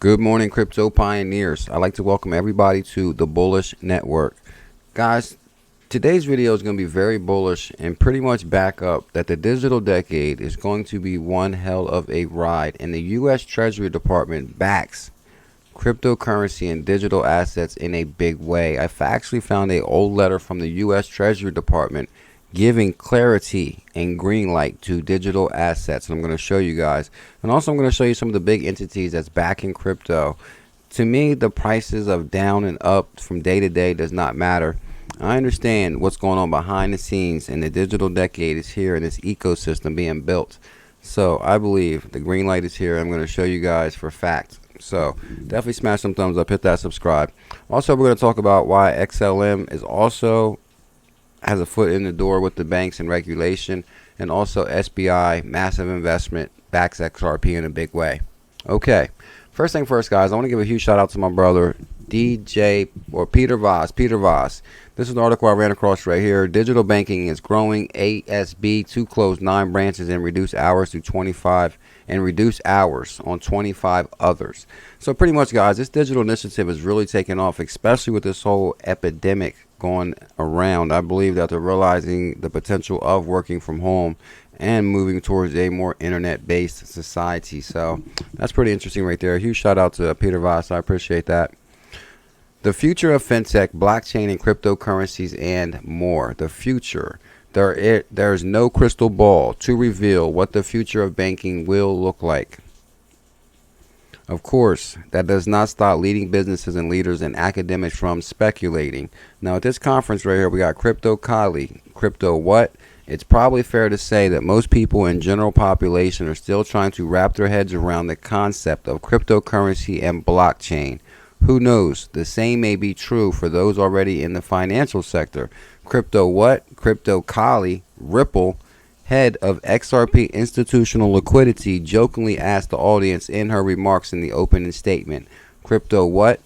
Good morning, crypto pioneers. I'd like to welcome everybody to the Bullish Network. Guys, today's video is going to be very bullish and pretty much back up that the digital decade is going to be one hell of a ride, and the U.S. Treasury Department backs cryptocurrency and digital assets in a big way. I've actually found an old letter from the U.S. Treasury Department giving clarity and green light to digital assets, and I'm going to show you guys. And also I'm going to show you some of the big entities that's backing crypto. To me, the prices of down and up from day to day does not matter. I understand what's going on behind the scenes, and the digital decade is here and this ecosystem being built. So I believe the green light is here. I'm going to show you guys for fact. So definitely smash some thumbs up, hit that subscribe. Also, we're going to talk about why XLM is also has a foot in the door with the banks and regulation, and also SBI, massive investment, backs XRP in a big way. Okay, first thing first, guys, I want to give a huge shout out to my brother Peter Voss. This is an article I ran across right here. Digital banking is growing. ASB to close 9 branches and reduce hours to 25 and reduce hours on 25 others. So pretty much, guys, this digital initiative is really taking off, especially with this whole epidemic going around. I believe that they're realizing the potential of working from home and moving towards a more internet-based society. So that's pretty interesting right there. A huge shout out to Peter Voss. I appreciate that. The future of fintech, blockchain, and cryptocurrencies, and more. The future. There's no crystal ball to reveal what the future of banking will look like. Of course, that does not stop leading businesses and leaders and academics from speculating. Now, at this conference right here, we got Crypto Kali. Crypto what? It's probably fair to say that most people in general population are still trying to wrap their heads around the concept of cryptocurrency and blockchain. Who knows? The same may be true for those already in the financial sector. Crypto what? Crypto Kali, Ripple, head of XRP Institutional Liquidity, jokingly asked the audience in her remarks in the opening statement. Crypto what?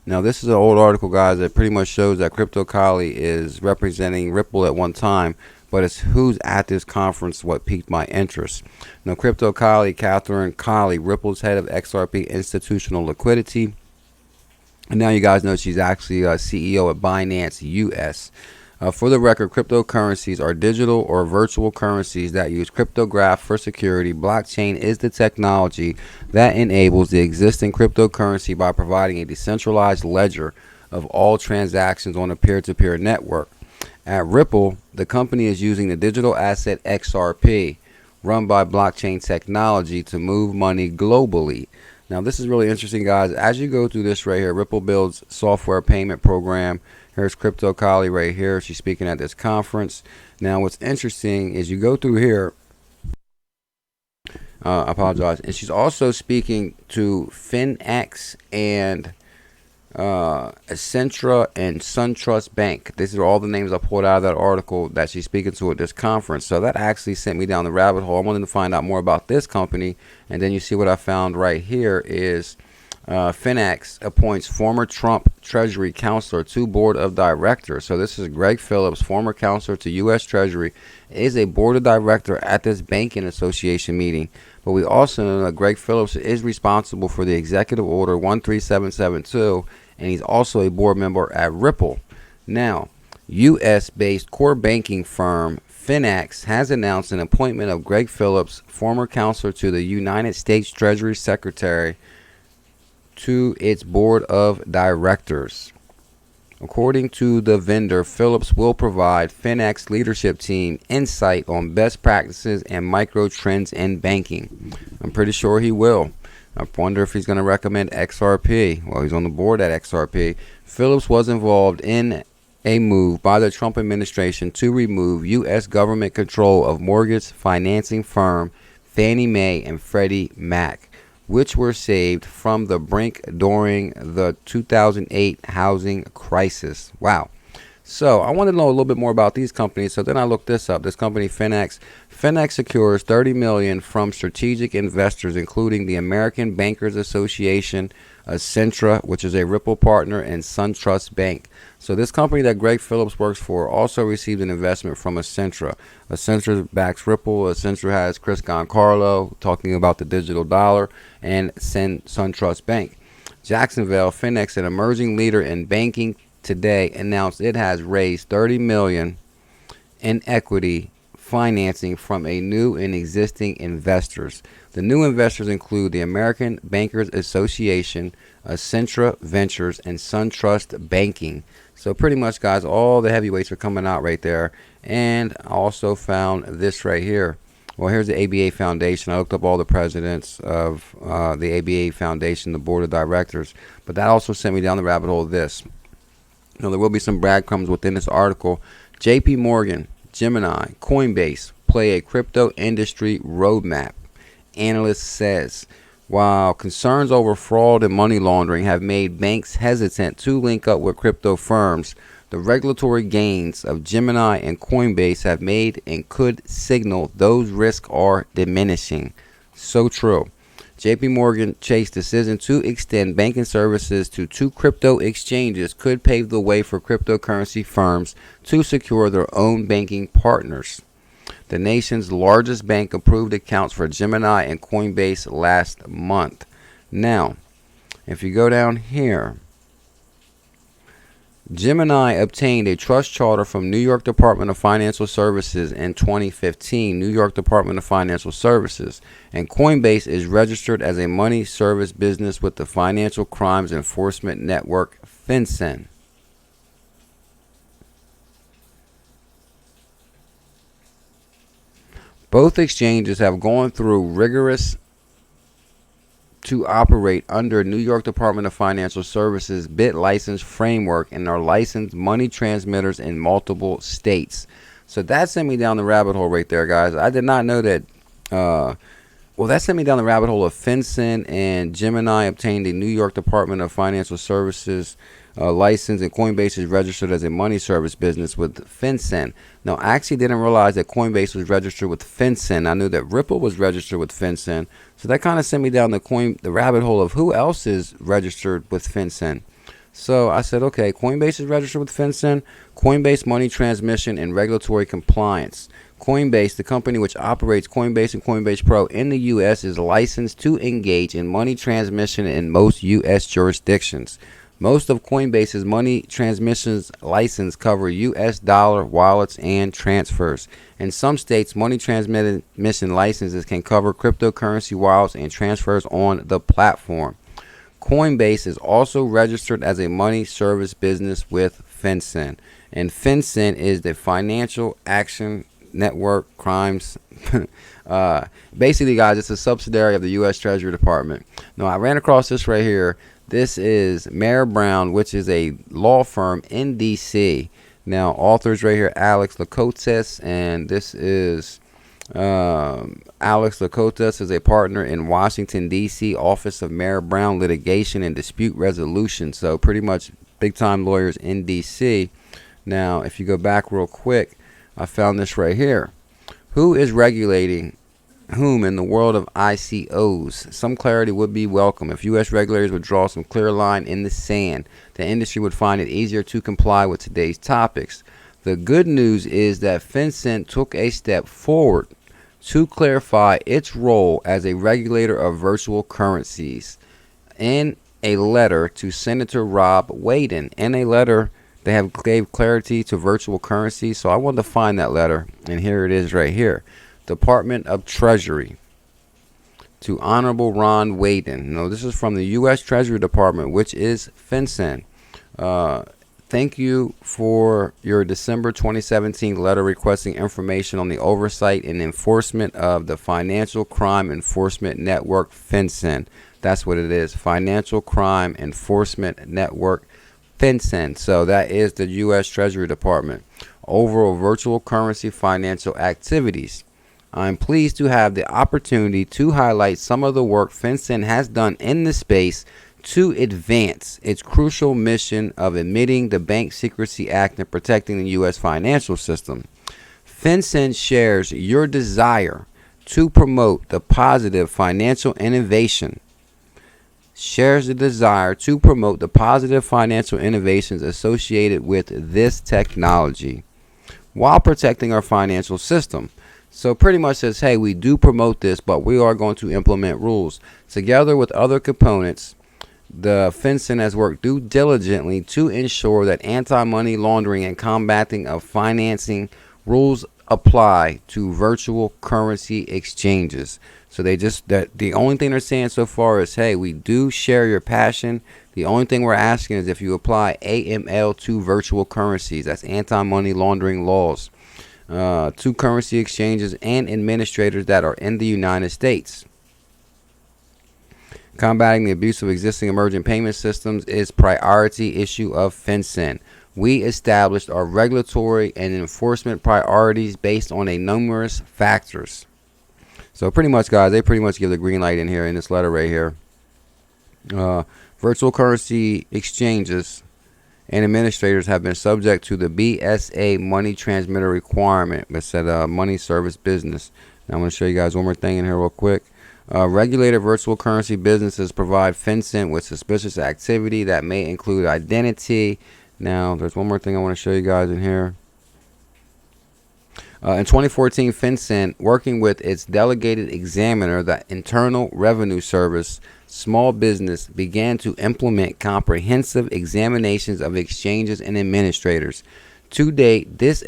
Now, this is an old article, guys, that pretty much shows that Crypto Kali is representing Ripple at one time, but it's who's at this conference what piqued my interest. Now, Crypto Kali, Catherine Kali, Ripple's head of XRP Institutional Liquidity. And now you guys know she's actually a CEO at Binance US. For the record, cryptocurrencies are digital or virtual currencies that use cryptograph for security. Blockchain is the technology that enables the existing cryptocurrency by providing a decentralized ledger of all transactions on a peer-to-peer network. At Ripple, the company is using the digital asset XRP, run by blockchain technology, to move money globally. Now, this is really interesting, guys. As you go through this right here, Ripple builds software payment program. Here's Crypto Kali right here. She's speaking at this conference. Now, what's interesting is you go through here. I apologize. And she's also speaking to Finxact and Accentra and SunTrust Bank. These are all the names I pulled out of that article that she's speaking to at this conference. So that actually sent me down the rabbit hole. I wanted to find out more about this company. And then you see what I found right here is Finxact appoints former Trump Treasury counselor to board of directors. So this is Greg Phillips, former counselor to U.S. Treasury, is a board of director at this banking association meeting. But we also know that Greg Phillips is responsible for the executive order 13772, and he's also a board member at Ripple. Now, U.S.-based core banking firm Finxact has announced an appointment of Greg Phillips, former counselor to the United States Treasury Secretary, to its board of directors. According to the vendor, Phillips will provide Finxact's leadership team insight on best practices and micro trends in banking. I'm pretty sure he will. I wonder if he's going to recommend XRP. Well, he's on the board at XRP. Phillips was involved in a move by the Trump administration to remove U.S. government control of mortgage financing firm Fannie Mae and Freddie Mac, which were saved from the brink during the 2008 housing crisis. Wow. So I wanted to know a little bit more about these companies. So then I looked this up. This company, Finxact. Finxact secures $30 million from strategic investors, including the American Bankers Association, Accentra, which is a Ripple partner, and SunTrust Bank. So this company that Greg Phillips works for also received an investment from Accentra. Accentra backs Ripple. Accentra has Chris Giancarlo talking about the digital dollar, and SunTrust Bank. Jacksonville, Finxact, an emerging leader in banking today, announced it has raised $30 million in equity financing from a new and existing investors. The new investors include the American Bankers Association, Centra Ventures, and SunTrust Banking. So pretty much, guys, all the heavyweights are coming out right there. And I also found this right here. Well, here's the ABA Foundation. I looked up all the presidents of the ABA Foundation, the board of directors. But that also sent me down the rabbit hole of this. You know, there will be some breadcrumbs within this article. JPMorgan, Gemini, Coinbase play a crypto industry roadmap. Analyst says, while concerns over fraud and money laundering have made banks hesitant to link up with crypto firms, the regulatory gains of Gemini and Coinbase have made and could signal those risks are diminishing. So true. JPMorgan Chase decision to extend banking services to 2 crypto exchanges could pave the way for cryptocurrency firms to secure their own banking partners. The nation's largest bank approved accounts for Gemini and Coinbase last month. Now, if you go down here, Gemini obtained a trust charter from New York Department of Financial Services in 2015, New York Department of Financial Services, and Coinbase is registered as a money service business with the Financial Crimes Enforcement Network, Fincen. Both exchanges have gone through rigorous to operate under New York Department of Financial Services BIT license framework and are licensed money transmitters in multiple states. So that sent me down the rabbit hole right there, guys. I did not know that. Well, that sent me down the rabbit hole of Fincen and Gemini obtained a New York Department of Financial Services license, and Coinbase is registered as a money service business with Fincen. Now, I actually didn't realize that Coinbase was registered with Fincen. I knew that Ripple was registered with Fincen. So that kind of sent me down the rabbit hole of who else is registered with Fincen. So I said, okay, Coinbase is registered with Fincen, Coinbase Money Transmission and Regulatory Compliance. Coinbase, the company which operates Coinbase and Coinbase Pro in the U.S., is licensed to engage in money transmission in most U.S. jurisdictions. Most of Coinbase's money transmissions license cover U.S. dollar wallets and transfers. In some states, money transmission licenses can cover cryptocurrency wallets and transfers on the platform. Coinbase is also registered as a money service business with Fincen. And Fincen is the Financial Action Network Crimes. Basically, guys, it's a subsidiary of the U.S. Treasury Department. Now, I ran across this right here. This is Mayer Brown, which is a law firm in D.C. Now, authors right here, Alex Lacotes, and this is Alex Lacotes is a partner in Washington, D.C. Office of Mayer Brown Litigation and Dispute Resolution. So pretty much big-time lawyers in D.C. Now, if you go back real quick, I found this right here. Who is regulating whom in the world of ICOs? Some clarity would be welcome. If U.S. regulators would draw some clear line in the sand, the industry would find it easier to comply with today's topics. The good news is that Fincen took a step forward to clarify its role as a regulator of virtual currencies. In a letter to Senator Rob Wyden, in a letter they have gave clarity to virtual currencies. So I wanted to find that letter, and here it is right here. Department of Treasury to Honorable Ron Wyden. No, this is from the U.S. Treasury Department, which is Fincen. Thank you for your December 2017 letter requesting information on the oversight and enforcement of the Financial Crime Enforcement Network, Fincen. That's what it is, Financial Crime Enforcement Network, Fincen. So that is the U.S. Treasury Department. Overall virtual currency financial activities. I'm pleased to have the opportunity to highlight some of the work Fincen has done in the space to advance its crucial mission of admitting the Bank Secrecy Act and protecting the U.S. financial system. Fincen shares your desire to promote the positive financial innovation. Shares the desire to promote the positive financial innovations associated with this technology while protecting our financial system. So pretty much says, hey, we do promote this, but we are going to implement rules. Together with other components, the Fincen has worked due diligently to ensure that anti-money laundering and combating of financing rules apply to virtual currency exchanges. So the only thing they're saying so far is, hey, we do share your passion. The only thing we're asking is if you apply AML to virtual currencies, that's anti-money laundering laws, to currency exchanges and administrators that are in the United States. Combating the abuse of existing emerging payment systems is priority issue of Fincen. We established our regulatory and enforcement priorities based on a numerous factors. So pretty much, guys, they pretty much give the green light in here in this letter right here. Virtual currency exchanges and administrators have been subject to the BSA money transmitter requirement. It said money service business. Now I'm going to show you guys one more thing in here real quick. Regulated virtual currency businesses provide Fincen with suspicious activity that may include identity. Now, there's one more thing I want to show you guys in here. In 2014, Fincen, working with its delegated examiner, the Internal Revenue Service, small business, began to implement comprehensive examinations of exchanges and administrators. To date, these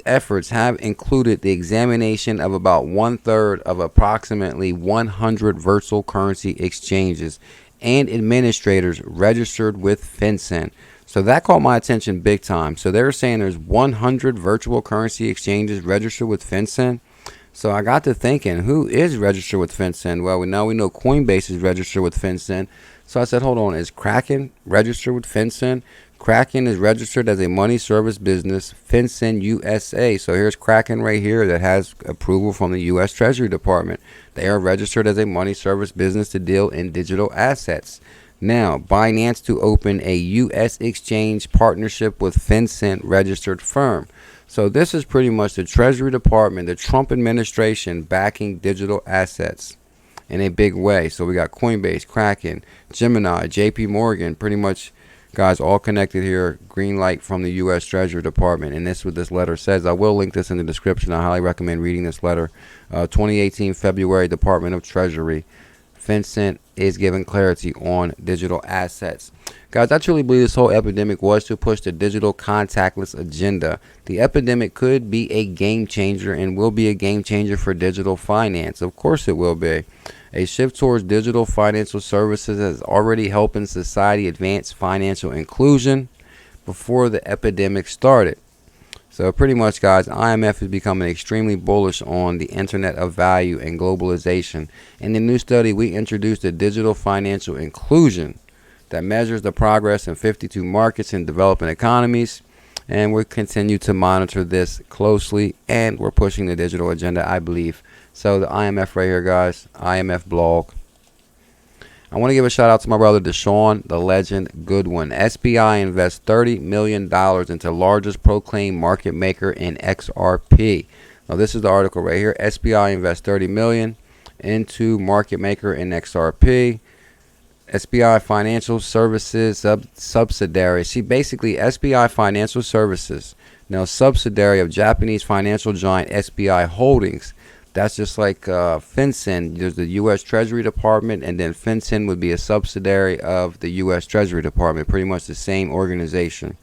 efforts have included the examination of about 1/3 of approximately 100 virtual currency exchanges and administrators registered with Fincen. So that caught my attention big time. So they're saying there's 100 virtual currency exchanges registered with Fincen. So I got to thinking, who is registered with Fincen? Well, we know Coinbase is registered with Fincen. So I said, hold on, is Kraken registered with Fincen? Kraken is registered as a money service business, Fincen USA. So here's Kraken right here that has approval from the U.S. Treasury Department. They are registered as a money service business to deal in digital assets. Now, Binance to open a U.S. exchange partnership with Fincen registered firm. So this is pretty much the Treasury Department, the Trump administration backing digital assets in a big way. So we got Coinbase, Kraken, Gemini, JPMorgan, pretty much, guys, all connected here. Green light from the U.S. Treasury Department. And this is what this letter says. I will link this in the description. I highly recommend reading this letter. 2018 February, Department of Treasury. Fincen is giving clarity on digital assets. Guys, I truly believe this whole epidemic was to push the digital contactless agenda. The epidemic could be a game changer and will be a game changer for digital finance. Of course it will be. A shift towards digital financial services is already helping society advance financial inclusion before the epidemic started. So pretty much, guys, IMF is becoming extremely bullish on the Internet of Value and globalization. In the new study, we introduced a digital financial inclusion that measures the progress in 52 markets in developing economies. And we'll continue to monitor this closely. And we're pushing the digital agenda, I believe. So the IMF right here, guys, IMF blog. I want to give a shout out to my brother Deshaun, the legend Goodwin. SBI invests $30 million into largest proclaimed market maker in XRP. Now this is the article right here. SBI invests $30 million into market maker in XRP. SBI Financial Services subsidiary. See, basically SBI Financial Services, now subsidiary of Japanese financial giant SBI Holdings. That's just like Fincen. There's the U.S. Treasury Department, and then Fincen would be a subsidiary of the U.S. Treasury Department, pretty much the same organization.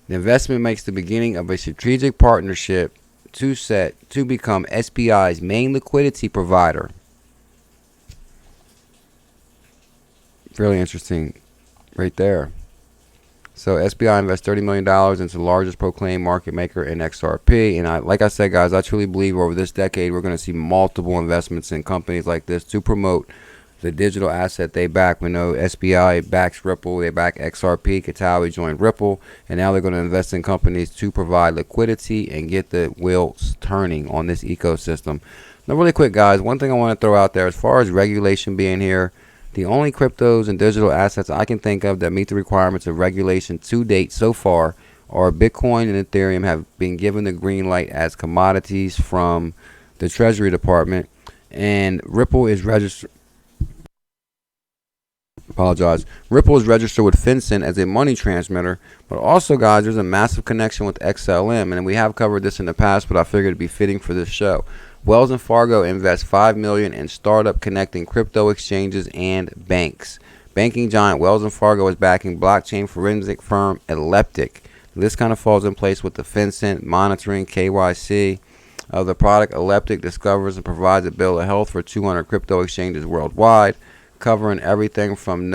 The investment makes the beginning of a strategic partnership to become SBI's main liquidity provider. Fairly interesting right there. So SBI invests $30 million into the largest proclaimed market maker in XRP. And like I said, guys, I truly believe over this decade, we're going to see multiple investments in companies like this to promote the digital asset they back. We know SBI backs Ripple. They back XRP. Katawi joined Ripple. And now they're going to invest in companies to provide liquidity and get the wheels turning on this ecosystem. Now, really quick, guys, one thing I want to throw out there as far as regulation being here, the only cryptos and digital assets I can think of that meet the requirements of regulation to date so far are Bitcoin and Ethereum have been given the green light as commodities from the Treasury Department. And Ripple is registered. Ripple is registered with Fincen as a money transmitter. But also, guys, there's a massive connection with XLM. And we have covered this in the past, but I figured it'd be fitting for this show. Wells and Fargo invest $5 million in startup connecting crypto exchanges and banks. Banking giant Wells and Fargo is backing blockchain forensic firm Elliptic. This kind of falls in place with the Fincen monitoring KYC of the product. Elliptic discovers and provides a bill of health for 200 crypto exchanges worldwide, covering everything from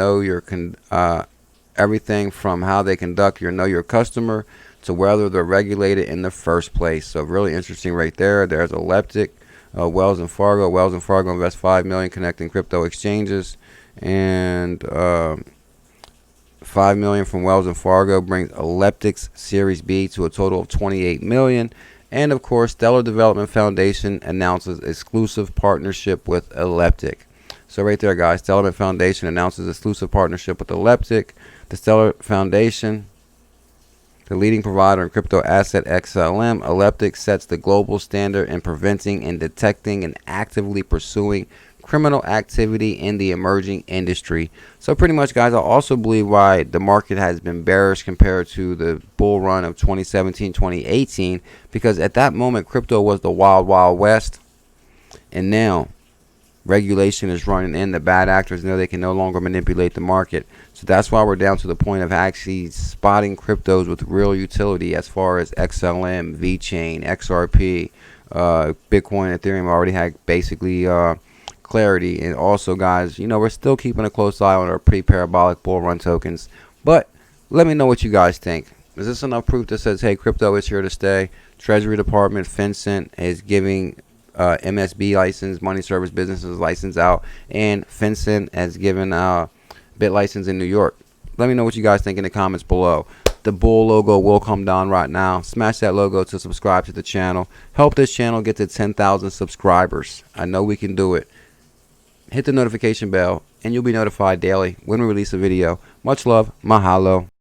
everything from how they conduct your know your customer to whether they're regulated in the first place. So really interesting right there. There's Elliptic, Wells and Fargo. Wells and Fargo invest $5 million connecting crypto exchanges, and $5 million from Wells and Fargo brings Elliptic's Series B to a total of $28 million. And of course, Stellar Development Foundation announces exclusive partnership with Elliptic. So right there, guys, Stellar Foundation announces exclusive partnership with Elliptic. The Stellar Foundation, the leading provider in crypto asset XLM, Elliptic sets the global standard in preventing and detecting and actively pursuing criminal activity in the emerging industry. So pretty much, guys, I also believe why the market has been bearish compared to the bull run of 2017, 2018, because at that moment, crypto was the wild, wild west. And now regulation is running in. The bad actors know they can no longer manipulate the market. So that's why we're down to the point of actually spotting cryptos with real utility as far as XLM, VChain, XRP, Bitcoin, Ethereum already had basically clarity. And also, guys, you know, we're still keeping a close eye on our pre-parabolic bull run tokens. But let me know what you guys think. Is this enough proof that says, hey, crypto is here to stay? Treasury Department, Fincen is giving MSB license, money service businesses license out, and Fincen has given bit license in New York. Let me know what you guys think in the comments below. The bull logo will come down right now. Smash that logo to subscribe to the channel. Help this channel get to 10,000 subscribers. I know we can do it. Hit the notification bell and you'll be notified daily when we release a video. Much love. Mahalo.